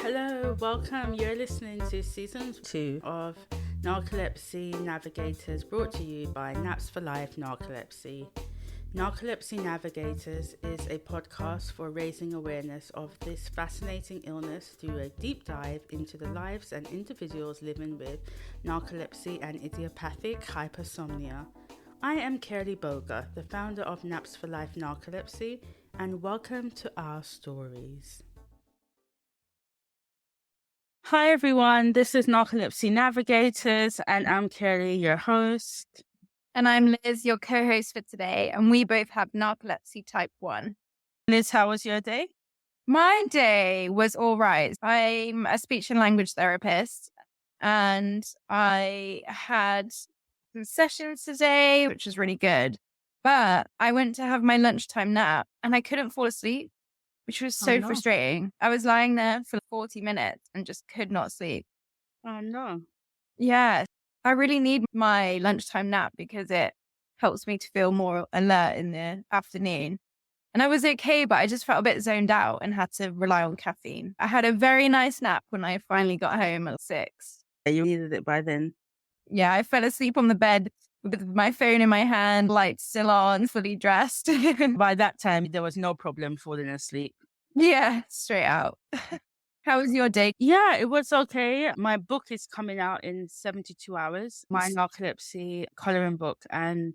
Hello, welcome. You're listening to season 2 of Narcolepsy Navigators, brought to you by Naps for Life Narcolepsy. Narcolepsy Navigators is a podcast for raising awareness of this fascinating illness through a deep dive into the lives and individuals living with narcolepsy and idiopathic hypersomnia. I am Kerly Boga, the founder of Naps for Life Narcolepsy, and welcome to our stories. Hi everyone, this is Narcolepsy Navigators, and I'm Kerly, your host. And I'm Liz, your co-host for today, and we both have narcolepsy type 1. Liz, how was your day? My day was all right. I'm a speech and language therapist, and I had some sessions today, which was really good. But I went to have my lunchtime nap, and I couldn't fall asleep, which was so frustrating. I was lying there for 40 minutes and just could not sleep. Oh no. Yeah. I really need my lunchtime nap because it helps me to feel more alert in the afternoon. And I was okay, but I just felt a bit zoned out and had to rely on caffeine. I had a very nice nap when I finally got home at 6. You needed it by then. Yeah, I fell asleep on the bed with my phone in my hand, lights still on, fully dressed. By that time, there was no problem falling asleep. Yeah, straight out. How was your day? Yeah, it was okay. My book is coming out in 72 hours. My narcolepsy coloring book and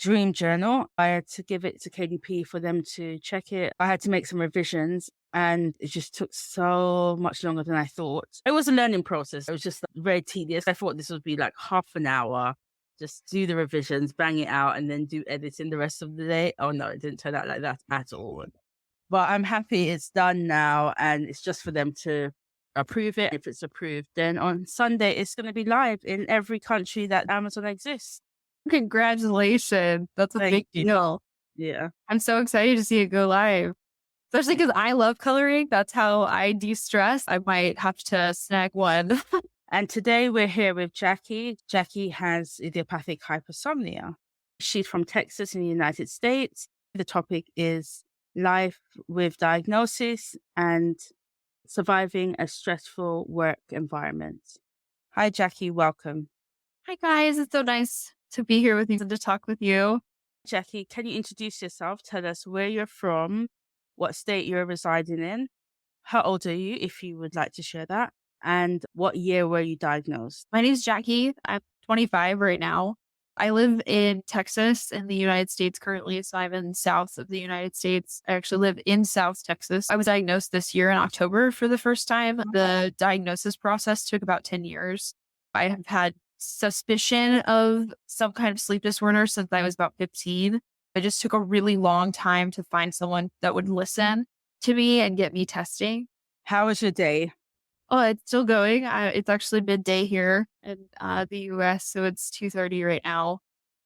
dream journal. I had to give it to KDP for them to check it. I had to make some revisions, and it just took so much longer than I thought. It was a learning process. It was just very tedious. I thought this would be like half an hour. Just do the revisions, bang it out, and then do editing the rest of the day. Oh no, it didn't turn out like that at all. But I'm happy it's done now, and it's just for them to approve it. If it's approved, then on Sunday, it's going to be live in every country that Amazon exists. Congratulations. That's a big deal. Yeah. I'm so excited to see it go live. Especially because I love coloring. That's how I de-stress. I might have to snag one. And today we're here with Jacquie. Jacquie has idiopathic hypersomnia. She's from Texas in the United States. The topic is life with diagnosis and surviving a stressful work environment. Hi, Jacquie. Welcome. Hi, guys. It's so nice to be here with you and to talk with you. Jacquie, can you introduce yourself? Tell us where you're from, what state you're residing in, how old are you, if you would like to share that, and what year were you diagnosed? My name is Jacquie. I'm 25 right now. I live in Texas in the United States currently, so I'm in south of the United States. I actually live in South Texas. I was diagnosed this year in October for the first time. The diagnosis process took about 10 years. I have had suspicion of some kind of sleep disorder since I was about 15. It just took a really long time to find someone that would listen to me and get me testing. How was your day? Oh, it's still going. It's actually midday here in the US, so it's 2:30 right now.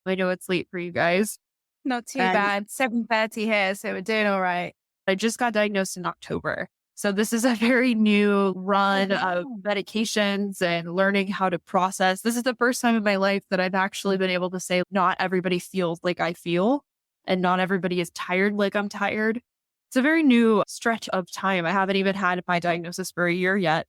I know it's late for you guys. Not too bad. 7:30 here, so we're doing all right. I just got diagnosed in October. So this is a very new run of medications and learning how to process. This is the first time in my life that I've actually been able to say not everybody feels like I feel, and not everybody is tired like I'm tired. It's a very new stretch of time. I haven't even had my diagnosis for a year yet.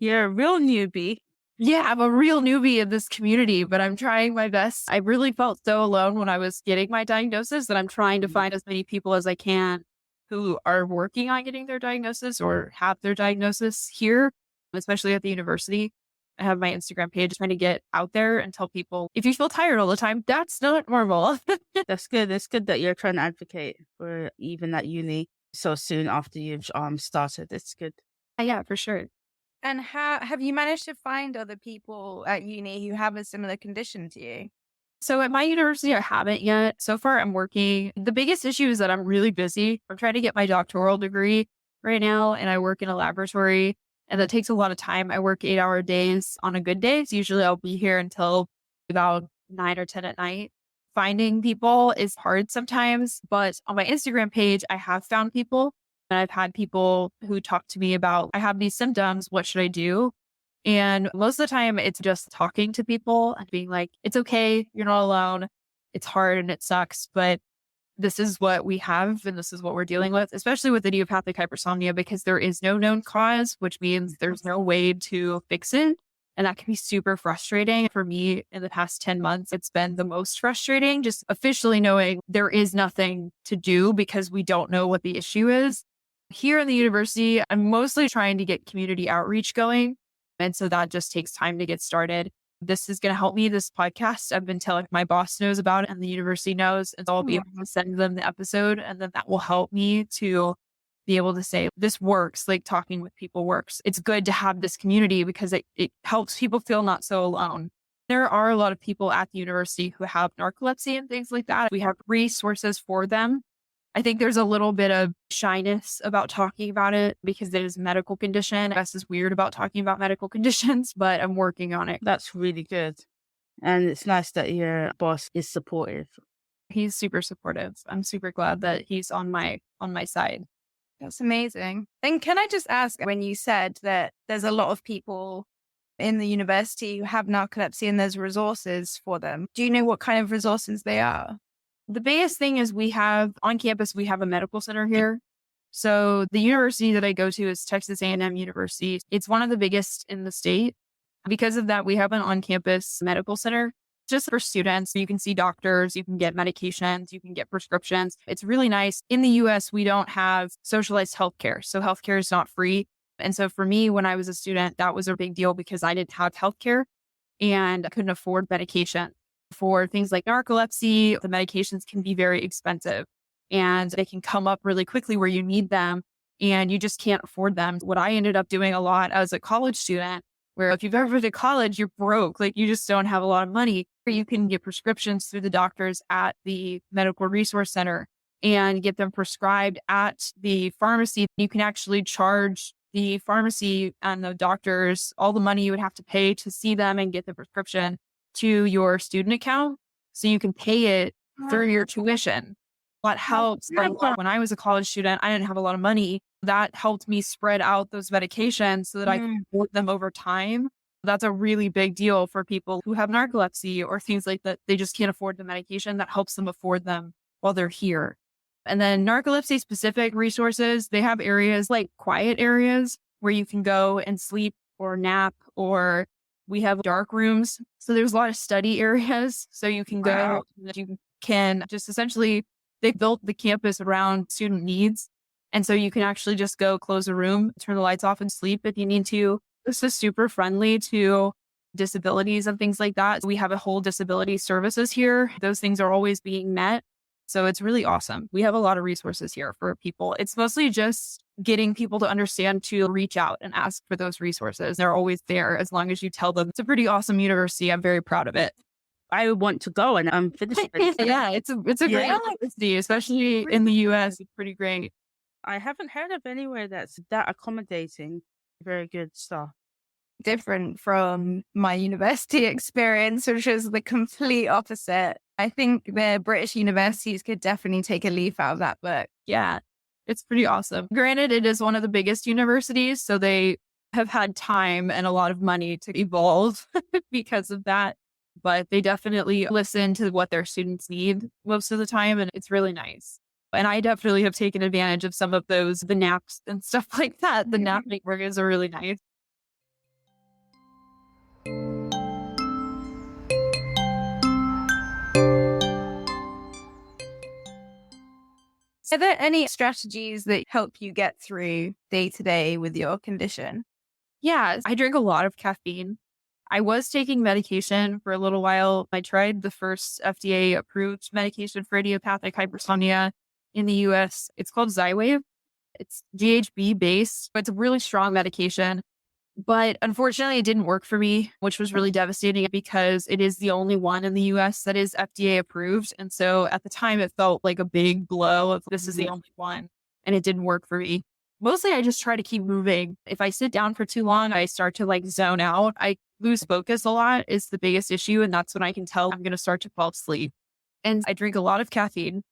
You're a real newbie. Yeah, I'm a real newbie in this community, but I'm trying my best. I really felt so alone when I was getting my diagnosis that I'm trying to find as many people as I can who are working on getting their diagnosis or have their diagnosis here, especially at the university. I have my Instagram page trying to get out there and tell people, if you feel tired all the time, that's not normal. That's good. It's good that you're trying to advocate for even at uni so soon after you've started. It's good. Yeah, for sure. And have you managed to find other people at uni who have a similar condition to you? So at my university, I haven't yet. So far, I'm working. The biggest issue is that I'm really busy. I'm trying to get my doctoral degree right now, and I work in a laboratory, and that takes a lot of time. I work 8-hour days on a good day. So usually I'll be here until about 9 or 10 at night. Finding people is hard sometimes, but on my Instagram page, I have found people. And I've had people who talk to me about, I have these symptoms, what should I do? And most of the time it's just talking to people and being like, it's okay, you're not alone. It's hard and it sucks, but this is what we have and this is what we're dealing with, especially with idiopathic hypersomnia, because there is no known cause, which means there's no way to fix it. And that can be super frustrating. For me, in the past 10 months, it's been the most frustrating, just officially knowing there is nothing to do because we don't know what the issue is. Here in the university, I'm mostly trying to get community outreach going. And so that just takes time to get started. This is going to help me. This podcast, I've been telling my boss knows about it and the university knows. And so I'll be able to send them the episode. And then that will help me to be able to say, this works, like talking with people works. It's good to have this community because it helps people feel not so alone. There are a lot of people at the university who have narcolepsy and things like that. We have resources for them. I think there's a little bit of shyness about talking about it because it is a medical condition. Us is weird about talking about medical conditions, but I'm working on it. That's really good. And it's nice that your boss is supportive. He's super supportive. I'm super glad that he's on my side. That's amazing. And can I just ask, when you said that there's a lot of people in the university who have narcolepsy and there's resources for them, do you know what kind of resources they are? The biggest thing is we have on campus, we have a medical center here. So the university that I go to is Texas A&M University. It's one of the biggest in the state. Because of that, we have an on-campus medical center just for students. You can see doctors, you can get medications, you can get prescriptions. It's really nice. In the US, we don't have socialized healthcare. So healthcare is not free. And so for me, when I was a student, that was a big deal because I didn't have healthcare and I couldn't afford medication. For things like narcolepsy, the medications can be very expensive and they can come up really quickly where you need them and you just can't afford them. What I ended up doing a lot as a college student, where if you've ever been to college, you're broke, like you just don't have a lot of money. You can get prescriptions through the doctors at the medical resource center and get them prescribed at the pharmacy. You can actually charge the pharmacy and the doctors all the money you would have to pay to see them and get the prescription to your student account. So you can pay it through your tuition. What helps, like when I was a college student, I didn't have a lot of money. That helped me spread out those medications so that I could afford them over time. That's a really big deal for people who have narcolepsy or things like that. They just can't afford the medication. That helps them afford them while they're here. And then narcolepsy specific resources, they have areas like quiet areas where you can go and sleep or nap, or we have dark rooms. So there's a lot of study areas. So you can go, you can just essentially, they built the campus around student needs. And so you can actually just go close a room, turn the lights off and sleep if you need to. This is super friendly to disabilities and things like that. We have a whole disability services here. Those things are always being met. So it's really awesome. We have a lot of resources here for people. It's mostly just getting people to understand to reach out and ask for those resources. They're always there as long as you tell them. It's a pretty awesome university. I'm very proud of it. I want to go and I'm finishing. Yeah, it's a great university, especially in the US. It's pretty great. I haven't heard of anywhere that's that accommodating. Very good stuff. Different from my university experience, which was the complete opposite. I think the British universities could definitely take a leaf out of that book. Yeah, it's pretty awesome. Granted, it is one of the biggest universities, so they have had time and a lot of money to evolve because of that. But they definitely listen to what their students need most of the time, and it's really nice. And I definitely have taken advantage of some of those, the naps and stuff like that. The napping workers are really nice. Are there any strategies that help you get through day to day with your condition? Yeah, I drink a lot of caffeine. I was taking medication for a little while. I tried the first FDA approved medication for idiopathic hypersomnia in the US. It's called Xywav. It's GHB based, but it's a really strong medication. But unfortunately, it didn't work for me, which was really devastating because it is the only one in the US that is FDA approved. And so at the time, it felt like a big blow of this is the only one. And it didn't work for me. Mostly, I just try to keep moving. If I sit down for too long, I start to like zone out. I lose focus a lot is the biggest issue. And that's when I can tell I'm going to start to fall asleep. And I drink a lot of caffeine,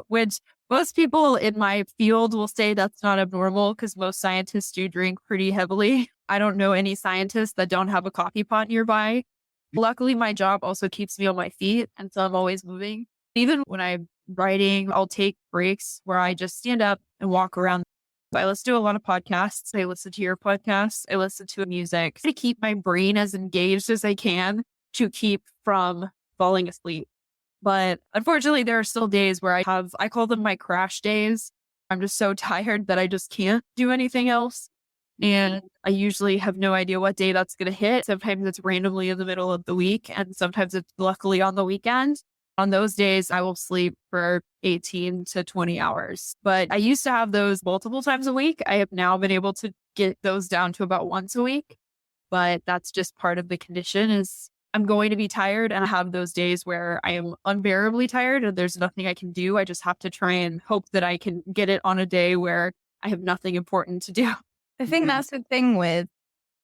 which most people in my field will say that's not abnormal because most scientists do drink pretty heavily. I don't know any scientists that don't have a coffee pot nearby. Luckily, my job also keeps me on my feet. And so I'm always moving. Even when I'm writing, I'll take breaks where I just stand up and walk around. I listen to a lot of podcasts. I listen to your podcasts. I listen to music to keep my brain as engaged as I can to keep from falling asleep. But unfortunately, there are still days where I call them my crash days. I'm just so tired that I just can't do anything else. And I usually have no idea what day that's going to hit. Sometimes it's randomly in the middle of the week, and sometimes it's luckily on the weekend. On those days, I will sleep for 18 to 20 hours. But I used to have those multiple times a week. I have now been able to get those down to about once a week. But that's just part of the condition is I'm going to be tired, and I have those days where I am unbearably tired and there's nothing I can do. I just have to try and hope that I can get it on a day where I have nothing important to do. I think that's the thing with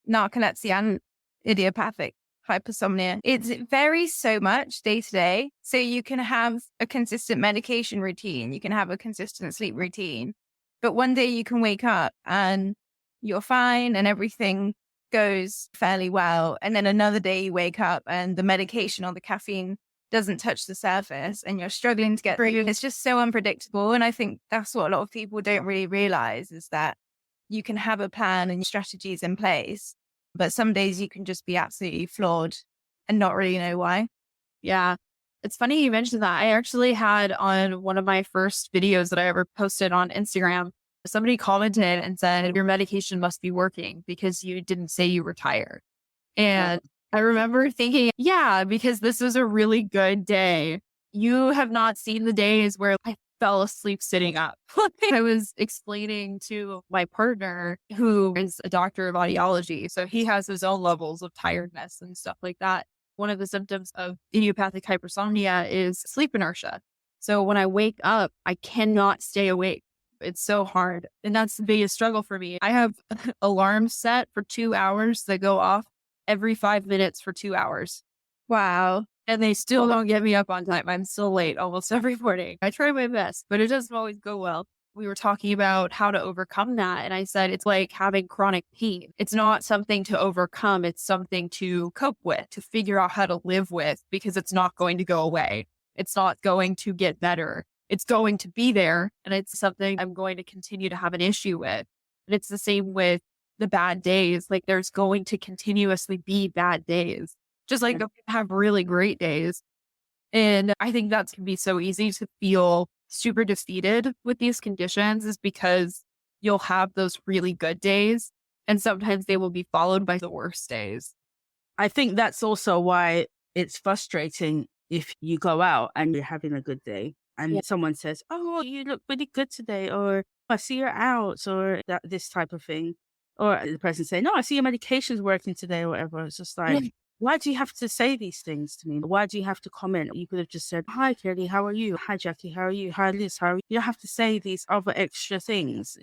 narcolepsy and idiopathic hypersomnia. It varies so much day to day. So you can have a consistent medication routine, you can have a consistent sleep routine, but one day you can wake up and you're fine and everything goes fairly well. And then another day you wake up and the medication or the caffeine doesn't touch the surface and you're struggling to get through. It's just so unpredictable. And I think that's what a lot of people don't really realize is that you can have a plan and strategies in place, but some days you can just be absolutely flawed and not really know why. Yeah. It's funny you mentioned that. I actually had on one of my first videos that I ever posted on Instagram, somebody commented and said, your medication must be working because you didn't say you were tired. And I remember thinking, yeah, because this was a really good day. You have not seen the days where I fell asleep sitting up. I was explaining to my partner, who is a doctor of audiology. So he has his own levels of tiredness and stuff like that. One of the symptoms of idiopathic hypersomnia is sleep inertia. So when I wake up, I cannot stay awake. It's so hard. And that's the biggest struggle for me. I have alarms set for 2 hours that go off every 5 minutes for 2 hours. Wow. And they still don't get me up on time. I'm still late almost every morning. I try my best, but it doesn't always go well. We were talking about how to overcome that. And I said, it's like having chronic pain. It's not something to overcome. It's something to cope with, to figure out how to live with, because it's not going to go away. It's not going to get better. It's going to be there. And it's something I'm going to continue to have an issue with. And it's the same with the bad days. Like there's going to continuously be bad days. Just like have really great days. And I think that can be so easy to feel super defeated with these conditions is because you'll have those really good days and sometimes they will be followed by the worst days. I think that's also why it's frustrating if you go out and you're having a good day and someone says, oh, you look really good today, or I see you're out, or this type of thing. Or the person saying, no, I see your medication's working today, or whatever. It's just like, why do you have to say these things to me? Why do you have to comment? You could have just said, hi, Kelly, how are you? Hi, Jackie, how are you? Hi, Liz, how are you? You don't have to say these other extra things,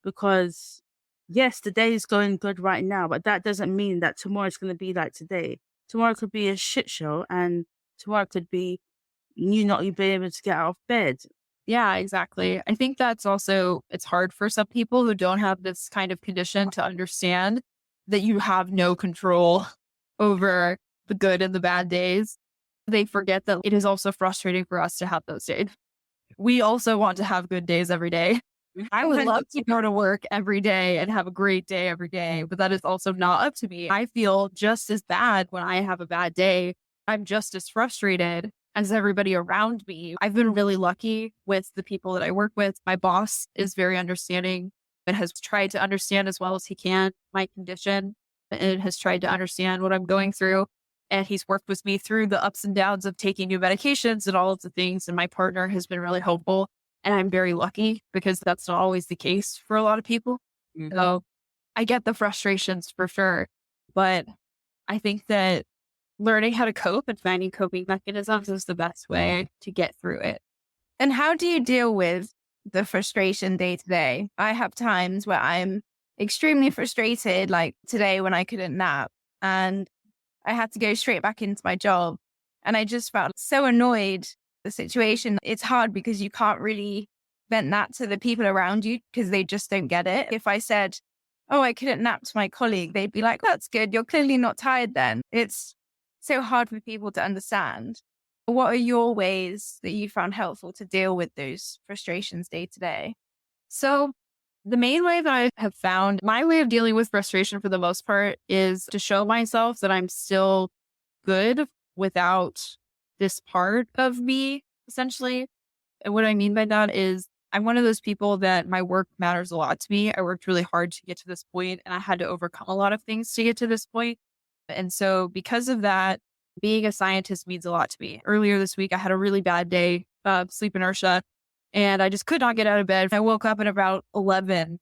because yes, the day is going good right now, but that doesn't mean that tomorrow is going to be like today. Tomorrow could be a shit show, and tomorrow could be you not being able to get out of bed. Yeah, exactly. I think that's also, it's hard for some people who don't have this kind of condition to understand that you have no control over the good and the bad days. They forget that it is also frustrating for us to have those days. We also want to have good days every day. I would love to go to work every day and have a great day every day, but that is also not up to me. I feel just as bad when I have a bad day. I'm just as frustrated as everybody around me. I've been really lucky with the people that I work with. My boss is very understanding and has tried to understand as well as he can my condition and has tried to understand what I'm going through. And he's worked with me through the ups and downs of taking new medications and all of the things. And my partner has been really helpful. And I'm very lucky because that's not always the case for a lot of people. Mm-hmm. So I get the frustrations for sure. But I think that learning how to cope and finding coping mechanisms is the best way to get through it. And how do you deal with the frustration day to day? I have times where I'm extremely frustrated, like today when I couldn't nap and I had to go straight back into my job. And I just felt so annoyed the situation. It's hard because you can't really vent that to the people around you because they just don't get it. If I said, oh, I couldn't nap to my colleague, they'd be like, that's good. You're clearly not tired then. It's so hard for people to understand. What are your ways that you found helpful to deal with those frustrations day to day? So the main way that I have found my way of dealing with frustration for the most part is to show myself that I'm still good without this part of me, essentially. And what I mean by that is I'm one of those people that my work matters a lot to me. I worked really hard to get to this point, and I had to overcome a lot of things to get to this point. And so because of that, being a scientist means a lot to me. Earlier this week, I had a really bad day, sleep inertia, and I just could not get out of bed. I woke up at about 11,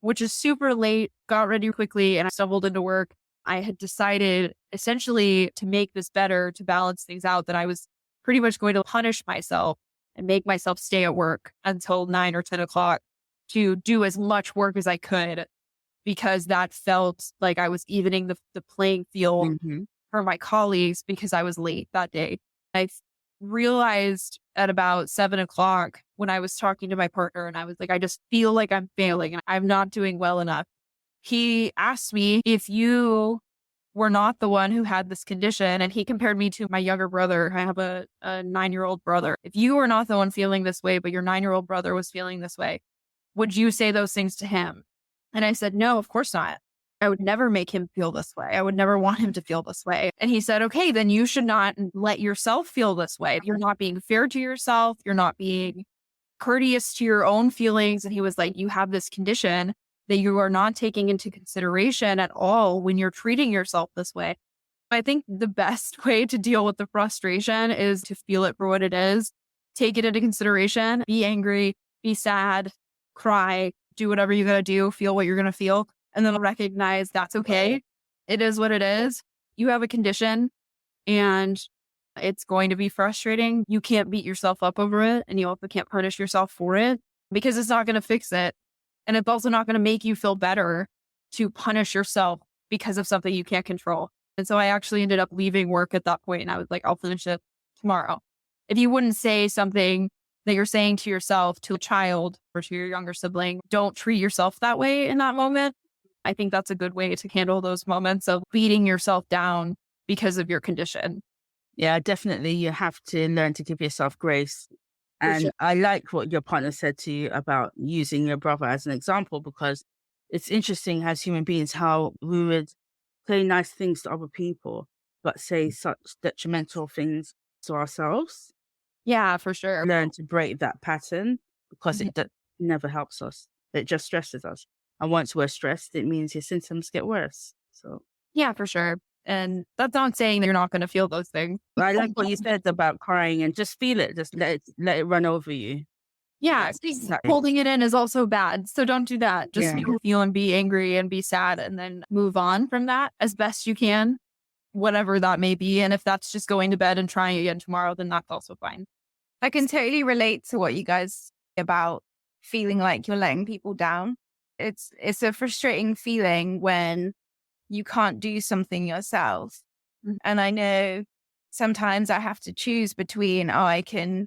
which is super late, got ready quickly, and I stumbled into work. I had decided essentially to make this better, to balance things out, that I was pretty much going to punish myself and make myself stay at work until 9 or 10 o'clock to do as much work as I could, because that felt like I was evening the playing field for my colleagues because I was late that day. I realized at about 7 o'clock when I was talking to my partner and I was like, I just feel like I'm failing and I'm not doing well enough. He asked me if you were not the one who had this condition, and he compared me to my younger brother. I have a 9-year-old brother. If you were not the one feeling this way, but your 9-year-old brother was feeling this way, would you say those things to him? And I said, no, of course not. I would never make him feel this way. I would never want him to feel this way. And he said, okay, then you should not let yourself feel this way. You're not being fair to yourself. You're not being courteous to your own feelings. And he was like, you have this condition that you are not taking into consideration at all when you're treating yourself this way. I think the best way to deal with the frustration is to feel it for what it is, take it into consideration, be angry, be sad, cry, do whatever you got to do, feel what you're going to feel, and then recognize that's okay. It is what it is. You have a condition and it's going to be frustrating. You can't beat yourself up over it, and you also can't punish yourself for it because it's not going to fix it. And it's also not going to make you feel better to punish yourself because of something you can't control. And so I actually ended up leaving work at that point, and I was like, I'll finish it tomorrow. If you wouldn't say something that you're saying to yourself, to a child or to your younger sibling, don't treat yourself that way in that moment. I think that's a good way to handle those moments of beating yourself down because of your condition. Yeah, definitely. You have to learn to give yourself grace. And sure. I like what your partner said to you about using your brother as an example, because it's interesting as human beings how we would say nice things to other people, but say such detrimental things to ourselves. Yeah, for sure. Learn to break that pattern, because it never helps us. It just stresses us. And once we're stressed, it means your symptoms get worse. So yeah, for sure. And that's not saying that you're not going to feel those things. I like what you said about crying, and just feel it. Just let it run over you. Yeah, Exactly. holding it in is also bad. So don't do that. Just feel and be angry and be sad, and then move on from that as best you can, whatever that may be. And if that's just going to bed and trying again tomorrow, then that's also fine. I can totally relate to what you guys say about feeling like you're letting people down. It's a frustrating feeling when you can't do something yourself. And I know sometimes I have to choose between, I can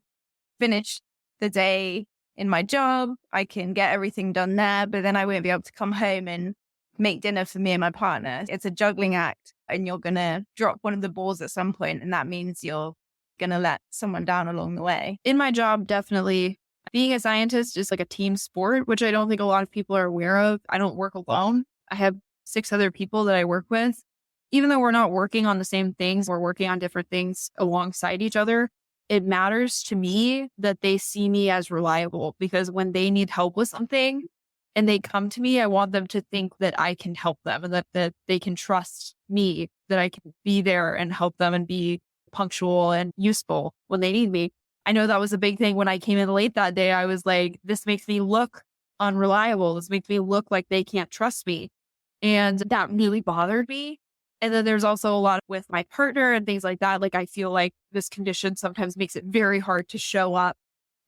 finish the day in my job, I can get everything done there, but then I won't be able to come home and make dinner for me and my partner. It's a juggling act, and you're going to drop one of the balls at some point, and that means you're going to let someone down along the way. In my job, definitely. Being a scientist is like a team sport, which I don't think a lot of people are aware of. I don't work alone. I have 6 other people that I work with. Even though we're not working on the same things, we're working on different things alongside each other. It matters to me that they see me as reliable, because when they need help with something and they come to me, I want them to think that I can help them, and that they can trust me, that I can be there and help them and be punctual and useful when they need me. I know that was a big thing when I came in late that day. I was like, this makes me look unreliable. This makes me look like they can't trust me. And that really bothered me. And then there's also a lot with my partner and things like that. Like, I feel like this condition sometimes makes it very hard to show up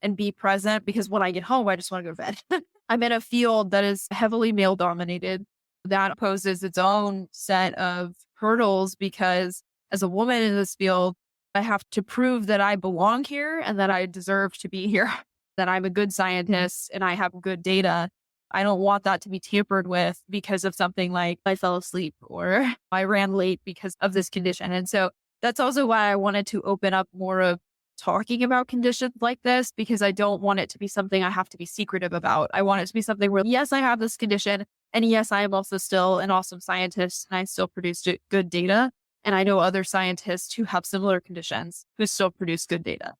and be present, because when I get home, I just want to go to bed. I'm in a field that is heavily male dominated. That poses its own set of hurdles, because as a woman in this field, I have to prove that I belong here and that I deserve to be here, that I'm a good scientist and I have good data. I don't want that to be tampered with because of something like I fell asleep or I ran late because of this condition. And so That's also why I wanted to open up more of talking about conditions like this, because I don't want it to be something I have to be secretive about. I want it to be something where, yes, I have this condition. And yes, I am also still an awesome scientist and I still produce good data. And I know other scientists who have similar conditions who still produce good data.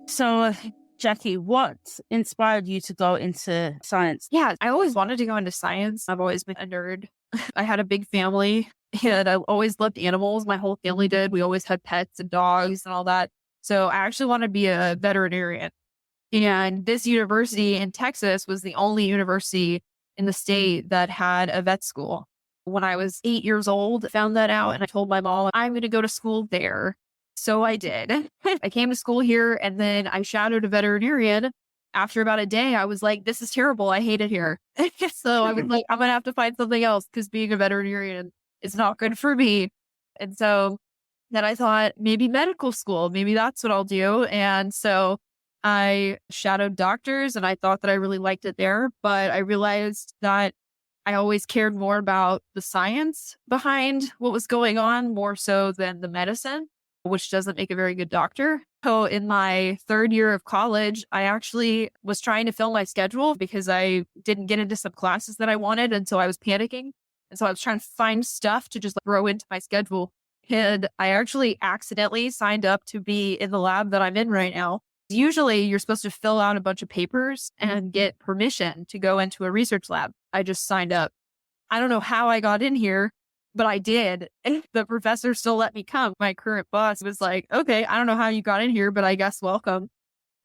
So, Jacquie, what inspired you to go into science? Yeah, I always wanted to go into science. I've always been a nerd. I had a big family and I always loved animals. My whole family did. We always had pets and dogs and all that. So I actually want to be a veterinarian. And this university in Texas was the only university in the state that had a vet school. When I was 8 years old, found that out and I told my mom, I'm going to go to school there. So I did. I came to school here and then I shadowed a veterinarian. After about a day, I was like, this is terrible. I hate it here. So I was like, I'm going to have to find something else because being a veterinarian is not good for me. And so then I thought maybe medical school, maybe that's what I'll do. And so I shadowed doctors and I thought that I really liked it there, but I realized that I always cared more about the science behind what was going on more so than the medicine, which doesn't make a very good doctor. So in my third year of college, I actually was trying to fill my schedule because I didn't get into some classes that I wanted. And so I was panicking. And so I was trying to find stuff to just throw into my schedule. And I actually accidentally signed up to be in the lab that I'm in right now. Usually you're supposed to fill out a bunch of papers and get permission to go into a research lab. I just signed up. I don't know how I got in here, but I did. And the professor still let me come. My current boss was like, okay, I don't know how you got in here, but I guess welcome.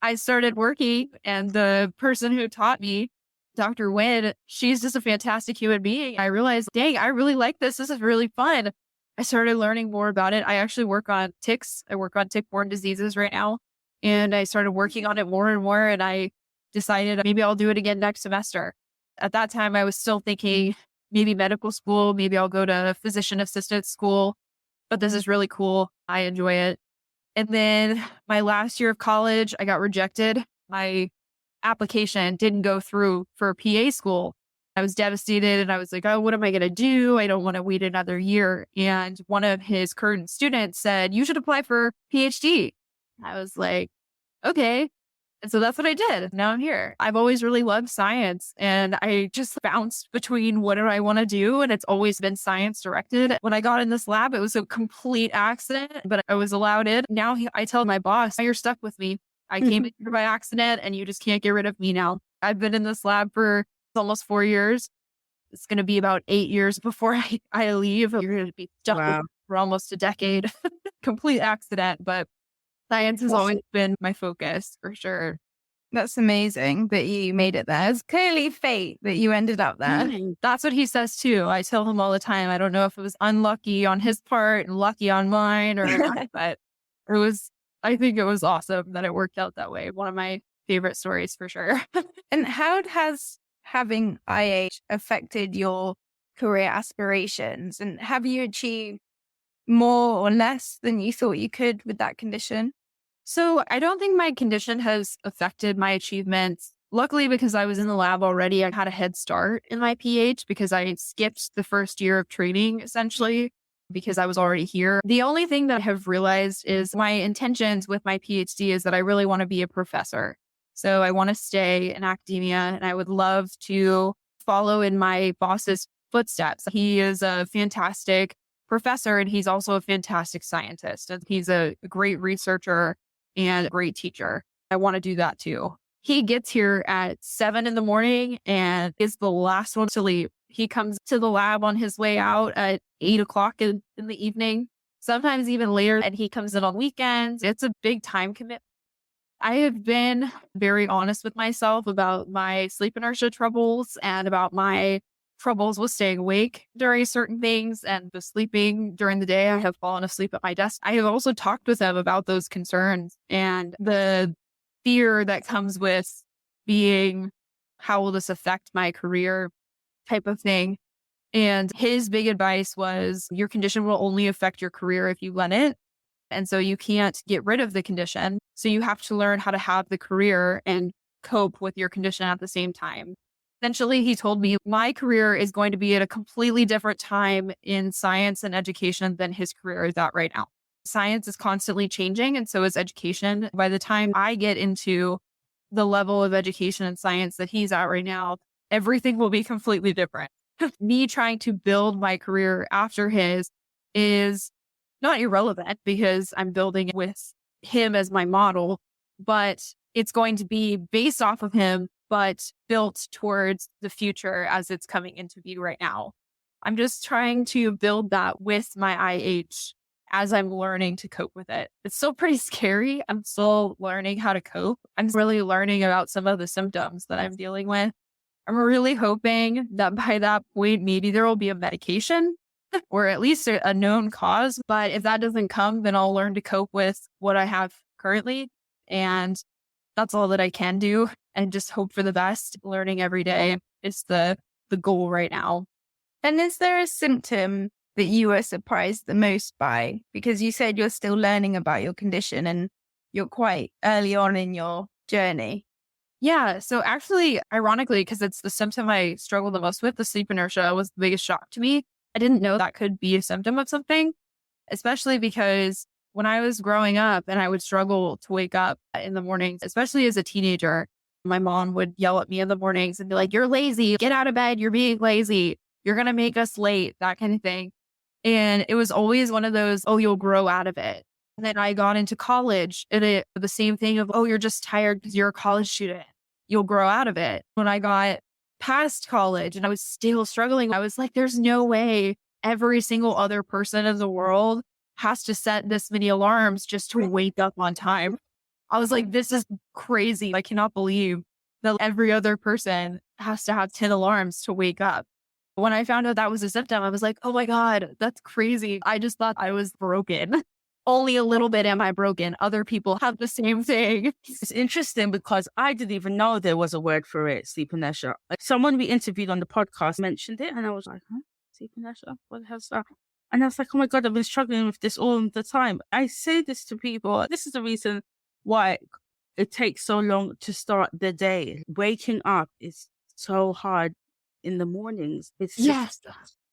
I started working and the person who taught me, Dr. Wynn, she's just a fantastic human being. I realized, dang, I really like this. This is really fun. I started learning more about it. I actually work on ticks. I work on tick-borne diseases right now. And I started working on it more and more. And I decided maybe I'll do it again next semester. At that time, I was still thinking maybe medical school, maybe I'll go to physician assistant school, but this is really cool. I enjoy it. And then my last year of college, I got rejected. My application didn't go through for PA school. I was devastated and I was like, oh, what am I going to do? I don't want to wait another year. And one of his current students said, you should apply for PhD. I was like, okay. And so that's what I did. Now I'm here. I've always really loved science and I just bounced between what do I want to do? And it's always been science directed. When I got in this lab, it was a complete accident, but I was allowed in. Now I tell my boss, you're stuck with me. I came in here by accident and you just can't get rid of me now. I've been in this lab for almost 4 years. It's going to be about 8 years before I leave. You're going to be stuck with me for almost a decade. Complete accident, but science has always been my focus for sure. That's amazing that you made it there. It's clearly fate that you ended up there. That's what he says too. I tell him all the time. I don't know if it was unlucky on his part and lucky on mine or not, but I think it was awesome that it worked out that way. One of my favorite stories for sure. And how has having IH affected your career aspirations? And have you achieved more or less than you thought you could with that condition? So I don't think my condition has affected my achievements. Luckily, because I was in the lab already, I had a head start in my PH because I skipped the first year of training, essentially, because I was already here. The only thing that I have realized is my intentions with my PhD is that I really want to be a professor. So I want to stay in academia and I would love to follow in my boss's footsteps. He is a fantastic professor and he's also a fantastic scientist. And he's a great researcher and a great teacher. I want to do that too. He gets here at 7 a.m. and is the last one to leave. He comes to the lab on his way out at 8 o'clock in the evening, sometimes even later. And he comes in on weekends. It's a big time commitment. I have been very honest with myself about my sleep inertia troubles and about my troubles with staying awake during certain things and the sleeping during the day. I have fallen asleep at my desk. I have also talked with him about those concerns and the fear that comes with being, how will this affect my career type of thing. And his big advice was your condition will only affect your career if you let it. And so you can't get rid of the condition. So you have to learn how to have the career and cope with your condition at the same time. Essentially, he told me my career is going to be at a completely different time in science and education than his career is at right now. Science is constantly changing, and so is education. By the time I get into the level of education and science that he's at right now, everything will be completely different. Me trying to build my career after his is not irrelevant because I'm building it with him as my model, but it's going to be based off of him, but built towards the future as it's coming into view right now. I'm just trying to build that with my IH as I'm learning to cope with it. It's still pretty scary. I'm still learning how to cope. I'm really learning about some of the symptoms that I'm dealing with. I'm really hoping that by that point, maybe there will be a medication or at least a known cause. But if that doesn't come, then I'll learn to cope with what I have currently. And that's all that I can do. And just hope for the best. Learning every day is the goal right now. And is there a symptom that you were surprised the most by? Because you said you're still learning about your condition and you're quite early on in your journey. Yeah. So actually, ironically, because it's the symptom I struggle the most with, the sleep inertia was the biggest shock to me. I didn't know that could be a symptom of something, especially because when I was growing up and I would struggle to wake up in the mornings, especially as a teenager, my mom would yell at me in the mornings and be like, "You're lazy. Get out of bed. You're being lazy. You're going to make us late," that kind of thing. And it was always one of those, "Oh, you'll grow out of it." And then I got into college and the same thing of, "Oh, you're just tired because you're a college student. You'll grow out of it." When I got past college and I was still struggling, I was like, there's no way every single other person in the world has to set this many alarms just to wake up on time. I was like, this is crazy. I cannot believe that every other person has to have 10 alarms to wake up. When I found out that was a symptom, I was like, oh my God, that's crazy. I just thought I was broken. Only a little bit am I broken. Other people have the same thing. It's interesting because I didn't even know there was a word for it, sleep inertia. Like someone we interviewed on the podcast mentioned it and I was like, huh? Sleep inertia? What the hell's that? And I was like, oh my God, I've been struggling with this all the time. I say this to people. This is the reason why it takes so long to start the day. Waking up is so hard in the mornings. It's just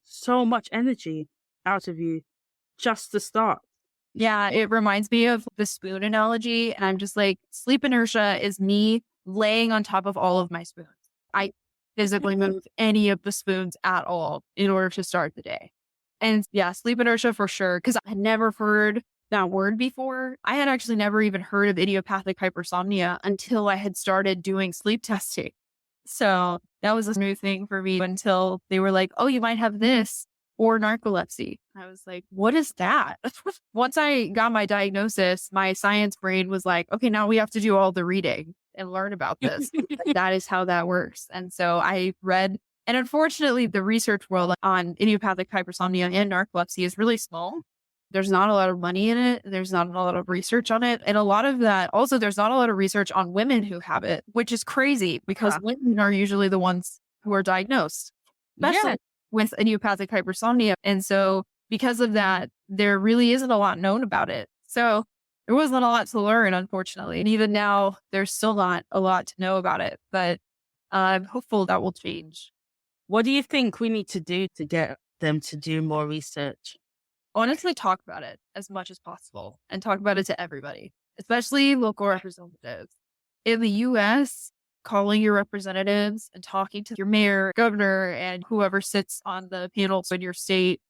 so much energy out of you just to start. Yeah, it reminds me of the spoon analogy. And I'm just like, sleep inertia is me laying on top of all of my spoons. I physically move any of the spoons at all in order to start the day. And yeah, sleep inertia for sure. Because I had never heard that word before. I had actually never even heard of idiopathic hypersomnia until I had started doing sleep testing. So that was a new thing for me until they were like, oh, you might have this or narcolepsy. I was like, what is that? Once I got my diagnosis, my science brain was like, okay, now we have to do all the reading and learn about this. That is how that works. And so I read, and unfortunately, the research world on idiopathic hypersomnia and narcolepsy is really small. There's not a lot of money in it. There's not a lot of research on it. And a lot of that, also, there's not a lot of research on women who have it, which is crazy because women are usually the ones who are diagnosed, especially with idiopathic hypersomnia. And so because of that, there really isn't a lot known about it. So there wasn't a lot to learn, unfortunately. And even now, there's still not a lot to know about it. But I'm hopeful that will change. What do you think we need to do to get them to do more research? Honestly, talk about it as much as possible and talk about it to everybody, especially local representatives. In the US, calling your representatives and talking to your mayor, governor, and whoever sits on the panels in your state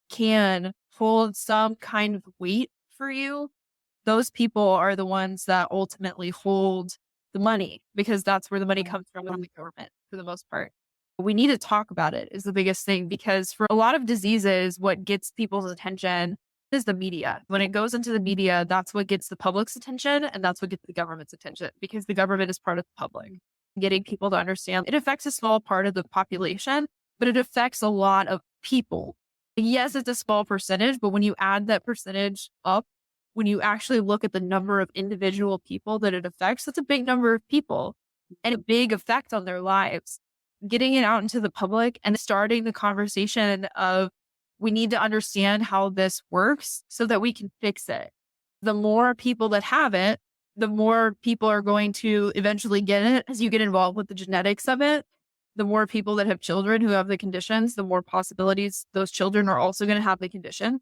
can hold some kind of weight for you. Those people are the ones that ultimately hold the money because that's where the money comes from the government for the most part. We need to talk about it is the biggest thing because for a lot of diseases, what gets people's attention is the media. When it goes into the media, that's what gets the public's attention and that's what gets the government's attention because the government is part of the public. Getting people to understand it affects a small part of the population, but it affects a lot of people. Yes, it's a small percentage, but when you add that percentage up, when you actually look at the number of individual people that it affects, that's a big number of people and a big effect on their lives. Getting it out into the public and starting the conversation of we need to understand how this works so that we can fix it. The more people that have it, the more people are going to eventually get it as you get involved with the genetics of it. the more people that have children who have the conditions, the more possibilities those children are also going to have the condition.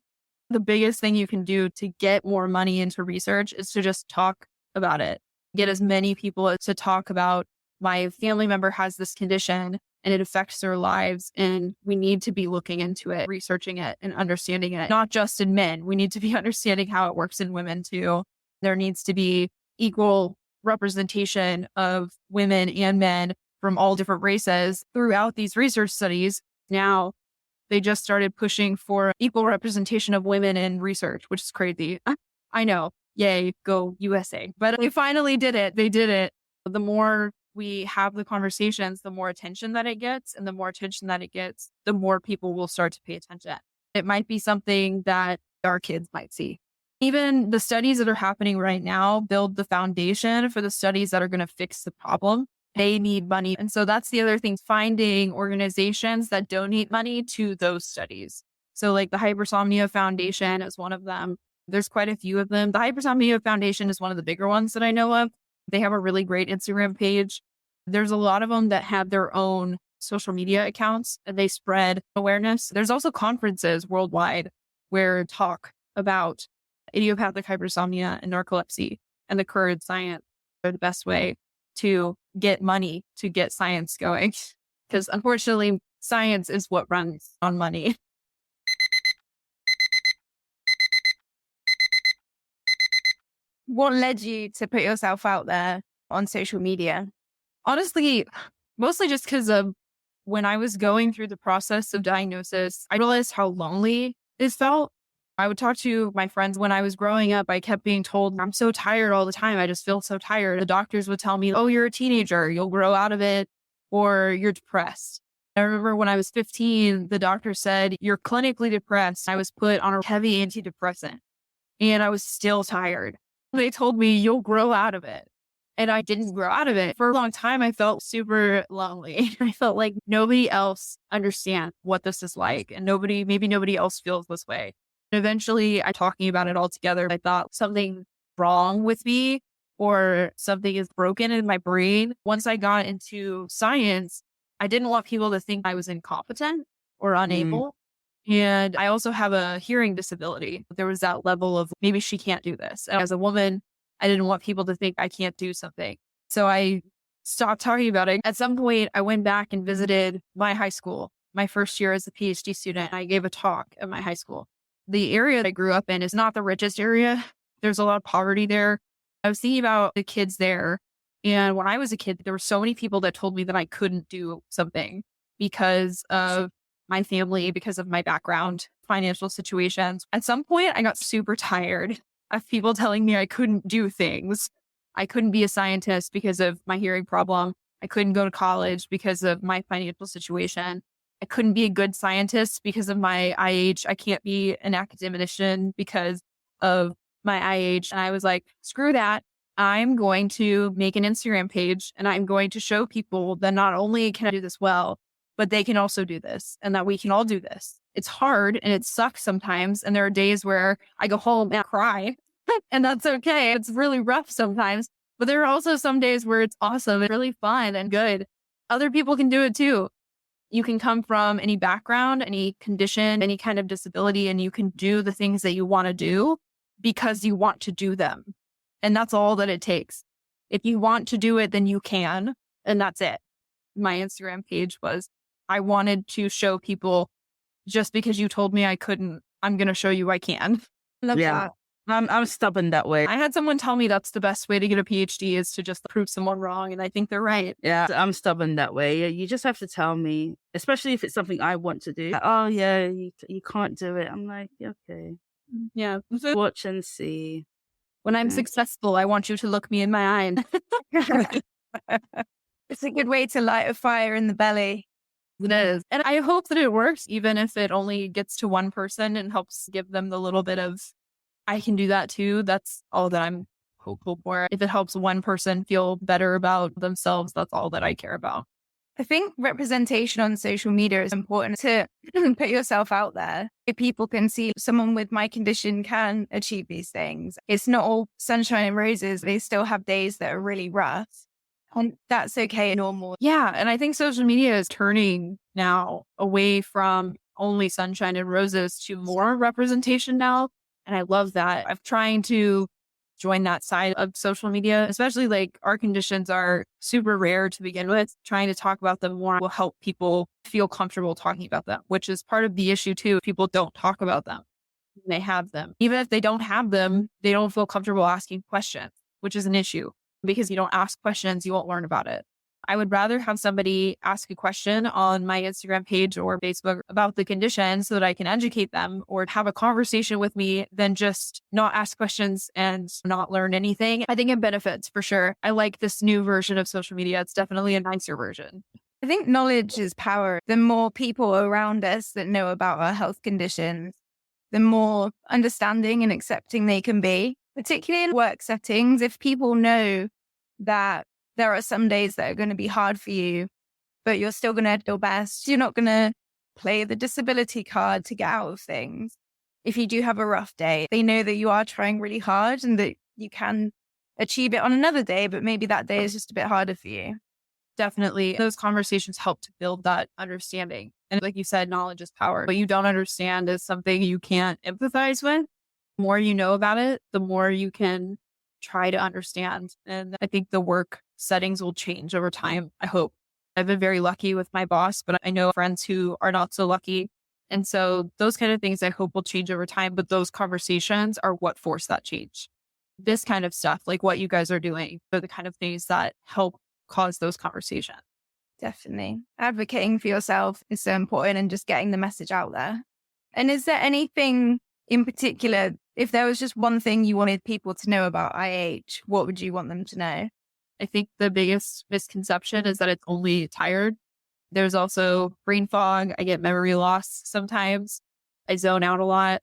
The biggest thing you can do to get more money into research is to just talk about it. Get as many people to talk about, my family member has this condition and it affects their lives. And we need to be looking into it, researching it and understanding it, not just in men. We need to be understanding how it works in women too. There needs to be equal representation of women and men from all different races throughout these research studies. Now, they just started pushing for equal representation of women in research, which is crazy. I know. Yay, go USA. But they finally did it. They did it. The more we have the conversations, the more attention that it gets. And the more attention that it gets, the more people will start to pay attention. It might be something that our kids might see. Even the studies that are happening right now build the foundation for the studies that are going to fix the problem. They need money. And so that's the other thing, finding organizations that donate money to those studies. So like the Hypersomnia Foundation is one of them. There's quite a few of them. The Hypersomnia Foundation is one of the bigger ones that I know of. They have a really great Instagram page. There's a lot of them that have their own social media accounts and they spread awareness. There's also conferences worldwide where talk about idiopathic hypersomnia and narcolepsy and the current science are the best way to get money, to get science going. Because unfortunately, science is what runs on money. What led you to put yourself out there on social media? Honestly, mostly just because of when I was going through the process of diagnosis, I realized how lonely it felt. I would talk to my friends when I was growing up. I kept being told, I'm so tired all the time. I just feel so tired. The doctors would tell me, oh, you're a teenager. You'll grow out of it, or you're depressed. I remember when I was 15, the doctor said, you're clinically depressed. I was put on a heavy antidepressant and I was still tired. They told me, you'll grow out of it. And I didn't grow out of it. For a long time, I felt super lonely. I felt like nobody else understands what this is like. And maybe nobody else feels this way. Eventually, I talking about it all together. I thought something wrong with me or something is broken in my brain. Once I got into science, I didn't want people to think I was incompetent or unable. And I also have a hearing disability. There was that level of maybe she can't do this. And as a woman, I didn't want people to think I can't do something. So I stopped talking about it. At some point, I went back and visited my high school, my first year as a PhD student. I gave a talk at my high school. The area that I grew up in is not the richest area. There's a lot of poverty there. I was thinking about the kids there. And when I was a kid, there were so many people that told me that I couldn't do something because of my family, because of my background, financial situations. At some point, I got super tired of people telling me I couldn't do things. I couldn't be a scientist because of my hearing problem. I couldn't go to college because of my financial situation. I couldn't be a good scientist because of my IH. I can't be an academician because of my IH. And I was like, screw that. I'm going to make an Instagram page and I'm going to show people that not only can I do this well, but they can also do this and that we can all do this. It's hard and it sucks sometimes. And there are days where I go home and cry and that's okay. It's really rough sometimes, but there are also some days where it's awesome and really fun and good. Other people can do it too. You can come from any background, any condition, any kind of disability, and you can do the things that you want to do because you want to do them. And that's all that it takes. If you want to do it, then you can. And that's it. My Instagram page was, I wanted to show people just because you told me I couldn't, I'm going to show you I can. Love that. I'm stubborn that way. I had someone tell me that's the best way to get a PhD is to just prove someone wrong. And I think they're right. Yeah, I'm stubborn that way. You just have to tell me, especially if it's something I want to do. Oh, yeah, you can't do it. I'm like, okay. Yeah. Watch and see. When I'm successful, I want you to look me in my eye. It's a good way to light a fire in the belly. It is. And I hope that it works, even if it only gets to one person and helps give them the little bit of, I can do that too. That's all that I'm hopeful for. If it helps one person feel better about themselves, that's all that I care about. I think representation on social media is important to put yourself out there. If people can see someone with my condition can achieve these things. It's not all sunshine and roses. They still have days that are really rough. And that's okay and normal. Yeah. And I think social media is turning now away from only sunshine and roses to more representation now. And I love that. I'm trying to join that side of social media, especially like our conditions are super rare to begin with. Trying to talk about them more will help people feel comfortable talking about them, which is part of the issue too. People don't talk about them when they have them. Even if they don't have them, they don't feel comfortable asking questions, which is an issue because you don't ask questions, you won't learn about it. I would rather have somebody ask a question on my Instagram page or Facebook about the condition so that I can educate them or have a conversation with me than just not ask questions and not learn anything. I think it benefits for sure. I like this new version of social media. It's definitely a nicer version. I think knowledge is power. The more people around us that know about our health conditions, the more understanding and accepting they can be, particularly in work settings. If people know that there are some days that are going to be hard for you, but you're still going to do your best. You're not going to play the disability card to get out of things. If you do have a rough day, they know that you are trying really hard and that you can achieve it on another day, but maybe that day is just a bit harder for you. Definitely. Those conversations help to build that understanding. And like you said, knowledge is power. What you don't understand is something you can't empathize with. The more you know about it, the more you can try to understand. And I think the work settings will change over time. I hope. I've been very lucky with my boss, but I know friends who are not so lucky. And so those kind of things I hope will change over time. But those conversations are what force that change. This kind of stuff, like what you guys are doing, are the kind of things that help cause those conversations. Definitely. Advocating for yourself is so important and just getting the message out there. And is there anything in particular, if there was just one thing you wanted people to know about IH, what would you want them to know? I think the biggest misconception is that it's only tired. There's also brain fog. I get memory loss sometimes. I zone out a lot.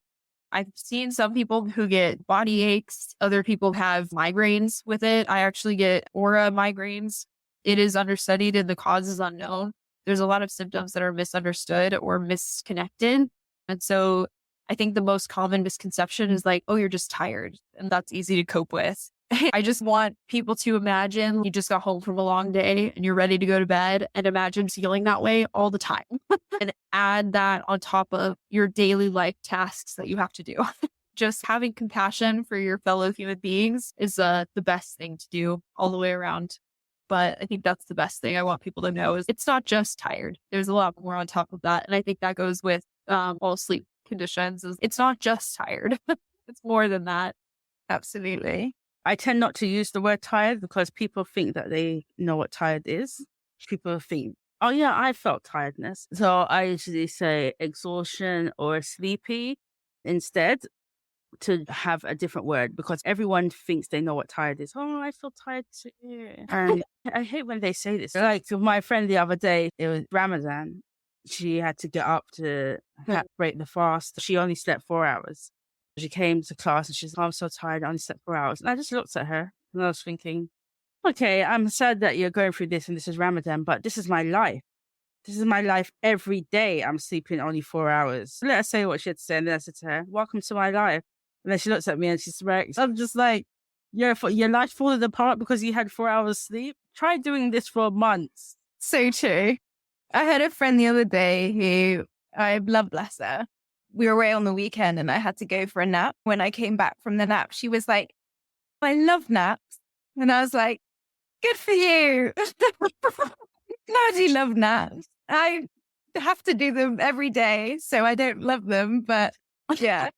I've seen some people who get body aches. Other people have migraines with it. I actually get aura migraines. It is understudied and the cause is unknown. There's a lot of symptoms that are misunderstood or misconnected. And so I think the most common misconception is like, oh, you're just tired. And that's easy to cope with. I just want people to imagine you just got home from a long day and you're ready to go to bed, and imagine feeling that way all the time and add that on top of your daily life tasks that you have to do. Just having compassion for your fellow human beings is the best thing to do all the way around. But I think that's the best thing I want people to know is it's not just tired. There's a lot more on top of that. And I think that goes with all sleep conditions. It's not just tired. It's more than that. Absolutely. I tend not to use the word tired because people think that they know what tired is. People think, oh yeah, I felt tiredness. So I usually say exhaustion or sleepy instead to have a different word because everyone thinks they know what tired is. Oh, I feel tired too. And I hate when they say this. Like to my friend the other day, it was Ramadan. She had to get up to break the fast. She only slept 4 hours. She came to class and she's like, oh, I'm so tired. I only slept 4 hours. And I just looked at her and I was thinking, okay, I'm sad that you're going through this and this is Ramadan, but this is my life. This is my life every day. I'm sleeping only 4 hours. Let her say what she had to say. And then I said to her, welcome to my life. And then she looks at me and she smacks. I'm just like, your life falling apart because you had 4 hours sleep? Try doing this for months. So true. I had a friend the other day who, I love, bless her. We were away on the weekend and I had to go for a nap. When I came back from the nap, she was like, I love naps. And I was like, good for you. Glad you love naps. I have to do them every day, so I don't love them, but yeah.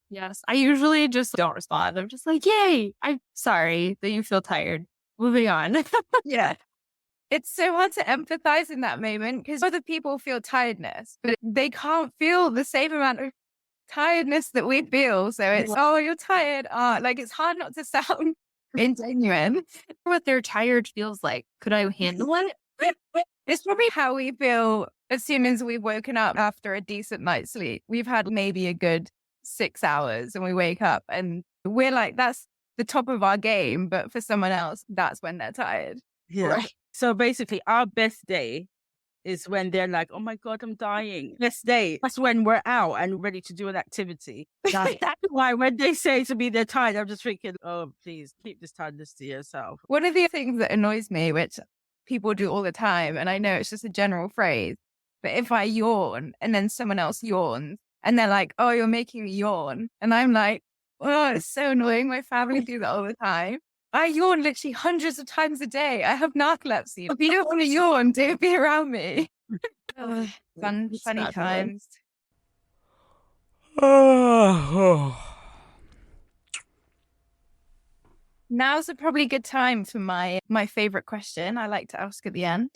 Yes. I usually just don't respond. I'm just like, yay. I'm sorry that you feel tired. Moving on. Yeah. It's so hard to empathize in that moment because other people feel tiredness, but they can't feel the same amount of tiredness that we feel. So it's, oh, you're tired. Like it's hard not to sound ingenuine. What their tired feels like. Could I handle it? It's probably how we feel as soon as we've woken up after a decent night's sleep. We've had maybe a good 6 hours and we wake up and we're like, that's the top of our game. But for someone else, that's when they're tired. Yeah. Right. So basically, our best day is when they're like, oh my God, I'm dying. Let's date. That's when we're out and ready to do an activity. That's why when they say to me they're tired, I'm just thinking, oh, please keep this tiredness to yourself. One of the things that annoys me, which people do all the time, and I know it's just a general phrase, but if I yawn and then someone else yawns and they're like, oh, you're making me yawn. And I'm like, oh, it's so annoying. My family do that all the time. I yawn literally hundreds of times a day. I have narcolepsy. If you don't want to yawn, don't be around me. Funny times. Now's a probably good time for my favorite question I like to ask at the end.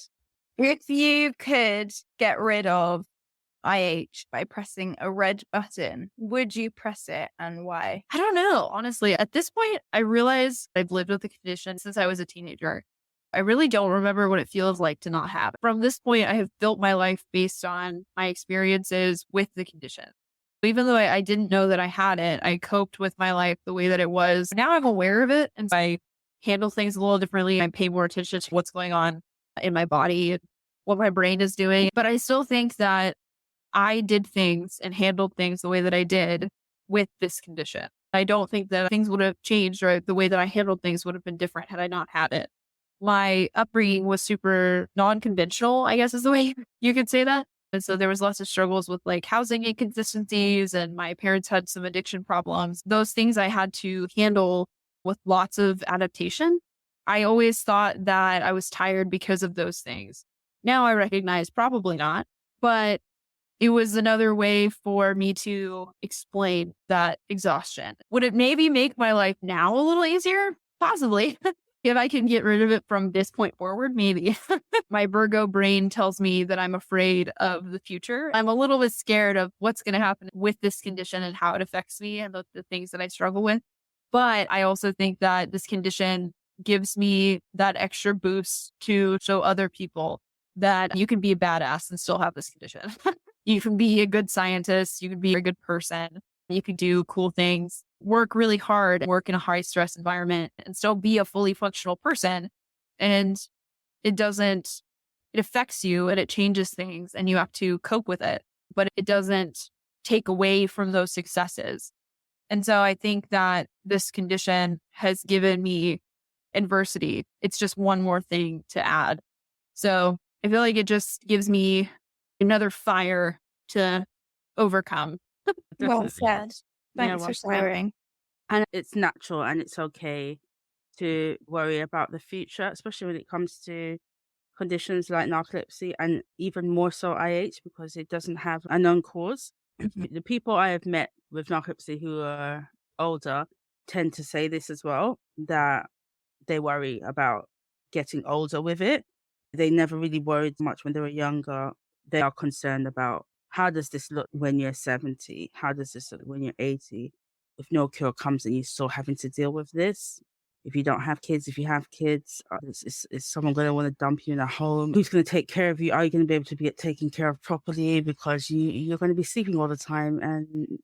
If you could get rid of IH by pressing a red button, would you press it and why? I don't know. Honestly, at this point, I realize I've lived with the condition since I was a teenager. I really don't remember what it feels like to not have it. From this point, I have built my life based on my experiences with the condition. Even though I didn't know that I had it, I coped with my life the way that it was. Now I'm aware of it and I handle things a little differently. I pay more attention to what's going on in my body, what my brain is doing. But I still think that I did things and handled things the way that I did with this condition. I don't think that things would have changed or the way that I handled things would have been different had I not had it. My upbringing was super non-conventional, I guess is the way you could say that. And so there was lots of struggles with like housing inconsistencies, and my parents had some addiction problems. Those things I had to handle with lots of adaptation. I always thought that I was tired because of those things. Now I recognize probably not, but it was another way for me to explain that exhaustion. Would it maybe make my life now a little easier? Possibly. If I can get rid of it from this point forward, maybe. My Virgo brain tells me that I'm afraid of the future. I'm a little bit scared of what's going to happen with this condition and how it affects me and the things that I struggle with. But I also think that this condition gives me that extra boost to show other people that you can be a badass and still have this condition. You can be a good scientist. You can be a good person. You can do cool things, work really hard, work in a high stress environment and still be a fully functional person. And it affects you and it changes things and you have to cope with it, but it doesn't take away from those successes. And so I think that this condition has given me adversity. It's just one more thing to add. So I feel like it just gives me another fire to overcome. Well said. Thanks for sharing. And it's natural and it's okay to worry about the future, especially when it comes to conditions like narcolepsy and even more so IH because it doesn't have a known cause. The people I have met with narcolepsy who are older tend to say this as well, that they worry about getting older with it. They never really worried much when they were younger. They are concerned about how does this look when you're 70? How does this look when you're 80? If no cure comes and you're still having to deal with this. If you don't have kids, if you have kids, is someone going to want to dump you in a home? Who's going to take care of you? Are you going to be able to get taken care of properly? Because you're going to be sleeping all the time and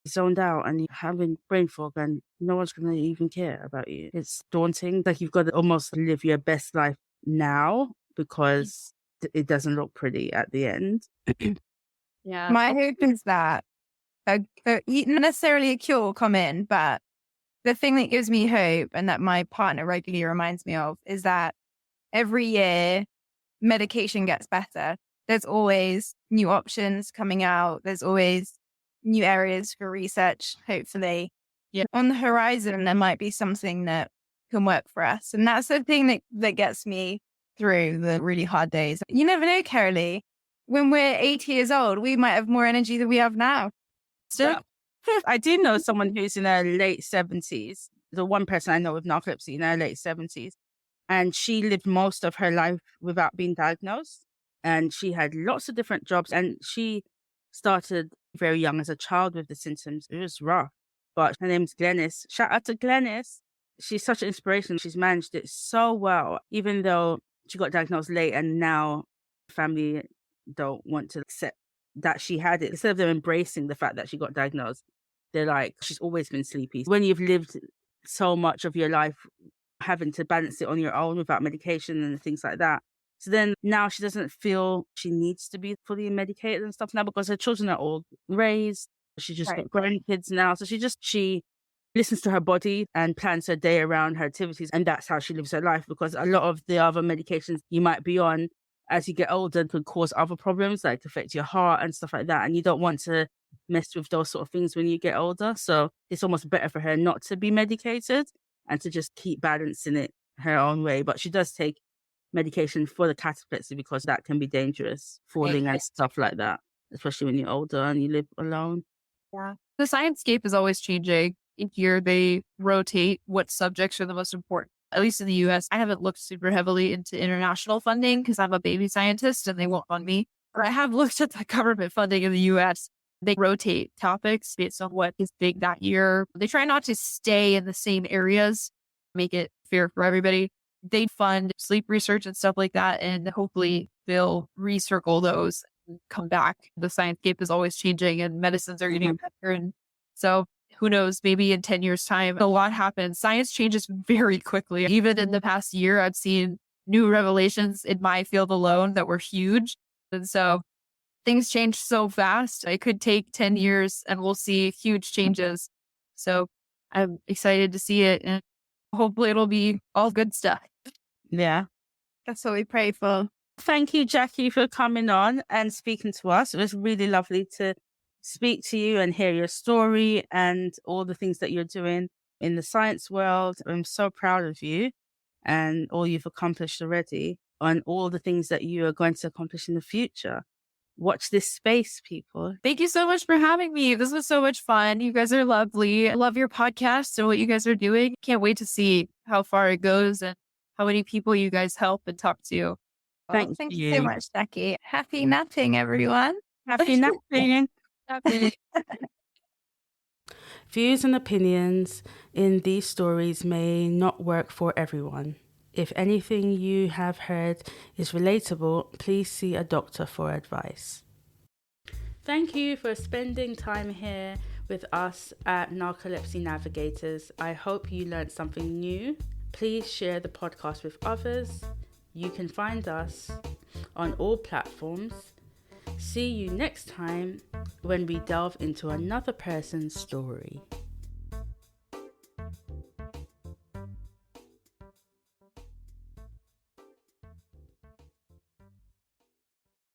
zoned out and you're having brain fog and no one's going to even care about you. It's daunting. Like you've got to almost live your best life now because it doesn't look pretty at the end. Yeah. My hope is that not necessarily a cure will come in, but the thing that gives me hope and that my partner regularly reminds me of is that every year medication gets better. There's always new options coming out. There's always new areas for research, hopefully. Yeah. On the horizon, there might be something that can work for us. And that's the thing that gets me through the really hard days. You never know, Carolee. When we're 80 years old, we might have more energy than we have now. So I do know someone who's in her late 70s. The one person I know with narcolepsy in her late 70s. And she lived most of her life without being diagnosed. And she had lots of different jobs. And she started very young as a child with the symptoms. It was rough. But her name's Glennis. Shout out to Glennis. She's such an inspiration. She's managed it so well, even though she got diagnosed late and now family don't want to accept that she had it. Instead of them embracing the fact that she got diagnosed, they're like, she's always been sleepy. When you've lived so much of your life having to balance it on your own without medication and things like that, So then now she doesn't feel she needs to be fully medicated and stuff now because her children are all raised. She just got grandkids now. So she listens to her body and plans her day around her activities. And that's how she lives her life, because a lot of the other medications you might be on as you get older could cause other problems, like affect your heart and stuff like that. And you don't want to mess with those sort of things when you get older. So it's almost better for her not to be medicated and to just keep balancing it her own way. But she does take medication for the cataplexy because that can be dangerous, falling and stuff like that, especially when you're older and you live alone. Yeah. The sciencescape is always changing. Each year they rotate what subjects are the most important. At least in the US, I haven't looked super heavily into international funding because I'm a baby scientist and they won't fund me. But I have looked at the government funding in the US. They rotate topics based on what is big that year. They try not to stay in the same areas, make it fair for everybody. They fund sleep research and stuff like that. And hopefully they'll recircle those and come back. The sciencescape is always changing and medicines are getting better. And so who knows, maybe in 10 years' time, a lot happens. Science changes very quickly. Even in the past year, I've seen new revelations in my field alone that were huge. And so things change so fast. It could take 10 years and we'll see huge changes. So I'm excited to see it. And hopefully it'll be all good stuff. Yeah. That's what we pray for. Thank you, Jacquie, for coming on and speaking to us. It was really lovely to speak to you and hear your story and all the things that you're doing in the science world. I'm so proud of you and all you've accomplished already and all the things that you are going to accomplish in the future. Watch this space, people. Thank you so much for having me. This was so much fun. You guys are lovely. I love your podcast and what you guys are doing. Can't wait to see how far it goes and how many people you guys help and talk to. Thank you so much, Jacquie. Happy napping, everyone. Happy napping. Views and opinions in these stories may not work for everyone. If anything you have heard is relatable, please see a doctor for advice. Thank you for spending time here with us at Narcolepsy Navigators. I hope you learned something new. Please share the podcast with others. You can find us on all platforms. See you next time when we delve into another person's story.